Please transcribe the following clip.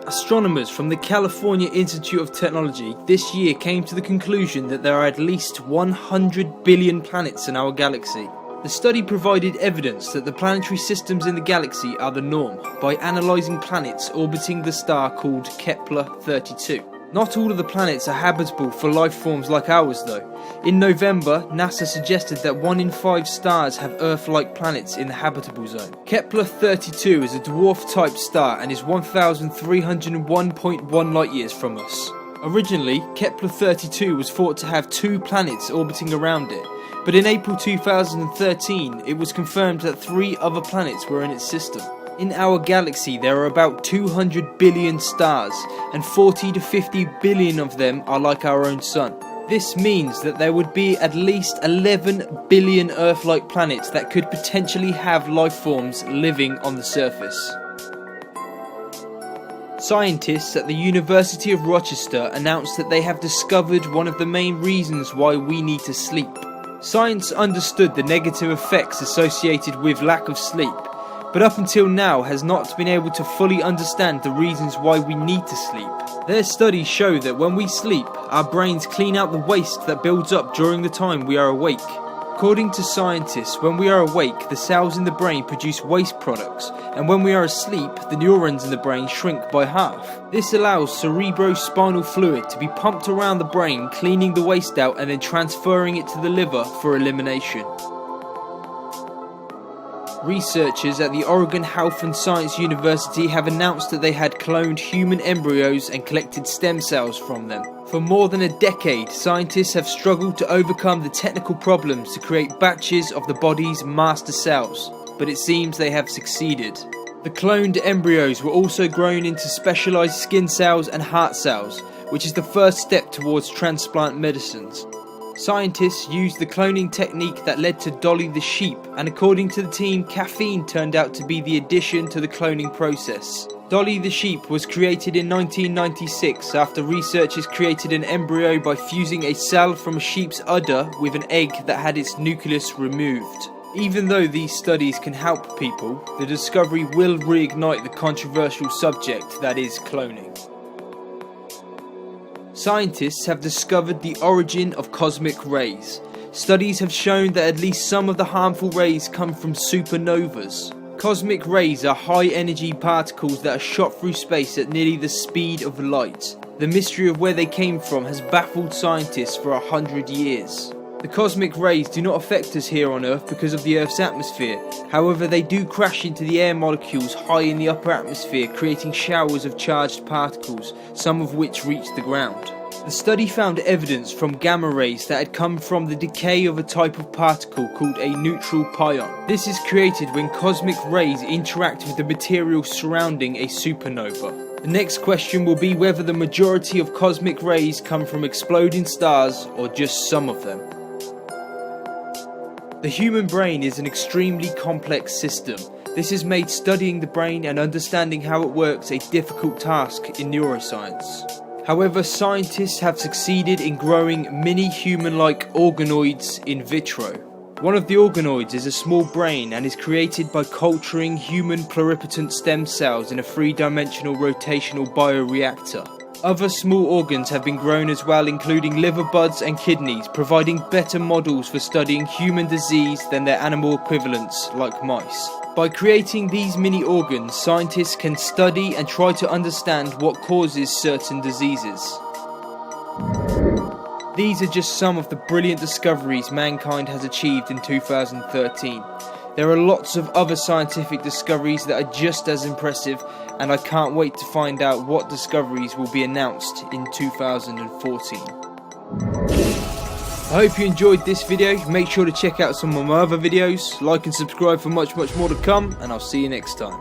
Astronomers from the California Institute of Technology this year came to the conclusion that there are at least 100 billion planets in our galaxy. The study provided evidence that the planetary systems in the galaxy are the norm by analysing planets orbiting the star called Kepler-32. Not all of the planets are habitable for life forms like ours though. In November, NASA suggested that 1 in 5 stars have Earth-like planets in the habitable zone. Kepler-32 is a dwarf-type star and is 1,301.1 light-years from us. Originally, Kepler-32 was thought to have 2 planets orbiting around it, but in April 2013 it was confirmed that 3 other planets were in its system. In our galaxy there are about 200 billion stars, and 40 to 50 billion of them are like our own sun. This means that there would be at least 11 billion Earth-like planets that could potentially have life forms living on the surface. Scientists at the University of Rochester announced that they have discovered one of the main reasons why we need to sleep. Science understood the negative effects associated with lack of sleep, but up until now has not been able to fully understand the reasons why we need to sleep. Their studies show that when we sleep, our brains clean out the waste that builds up during the time we are awake. According to scientists, when we are awake, the cells in the brain produce waste products, and when we are asleep, the neurons in the brain shrink by half. This allows cerebrospinal fluid to be pumped around the brain, cleaning the waste out and then transferring it to the liver for elimination. Researchers at the Oregon Health and Science University have announced that they had cloned human embryos and collected stem cells from them. For more than a decade, scientists have struggled to overcome the technical problems to create batches of the body's master cells, but it seems they have succeeded. The cloned embryos were also grown into specialized skin cells and heart cells, which is the first step towards transplant medicines. Scientists used the cloning technique that led to Dolly the sheep, and according to the team, caffeine turned out to be the addition to the cloning process. Dolly the sheep was created in 1996 after researchers created an embryo by fusing a cell from a sheep's udder with an egg that had its nucleus removed. Even though these studies can help people, the discovery will reignite the controversial subject that is cloning. Scientists have discovered the origin of cosmic rays. Studies have shown that at least some of the harmful rays come from supernovas. Cosmic rays are high-energy particles that are shot through space at nearly the speed of light. The mystery of where they came from has baffled scientists for 100 years. The cosmic rays do not affect us here on Earth because of the Earth's atmosphere. However, they do crash into the air molecules high in the upper atmosphere, creating showers of charged particles, some of which reach the ground. The study found evidence from gamma rays that had come from the decay of a type of particle called a neutral pion. This is created when cosmic rays interact with the material surrounding a supernova. The next question will be whether the majority of cosmic rays come from exploding stars or just some of them. The human brain is an extremely complex system. This has made studying the brain and understanding how it works a difficult task in neuroscience. However, scientists have succeeded in growing mini human-like organoids in vitro. One of the organoids is a small brain and is created by culturing human pluripotent stem cells in a 3-dimensional rotational bioreactor. Other small organs have been grown as well, including liver buds and kidneys, providing better models for studying human disease than their animal equivalents like mice. By creating these mini organs, scientists can study and try to understand what causes certain diseases. These are just some of the brilliant discoveries mankind has achieved in 2013. There are lots of other scientific discoveries that are just as impressive, and I can't wait to find out what discoveries will be announced in 2014. I hope you enjoyed this video. Make sure to check out some of my other videos, like and subscribe for much more to come, and I'll see you next time.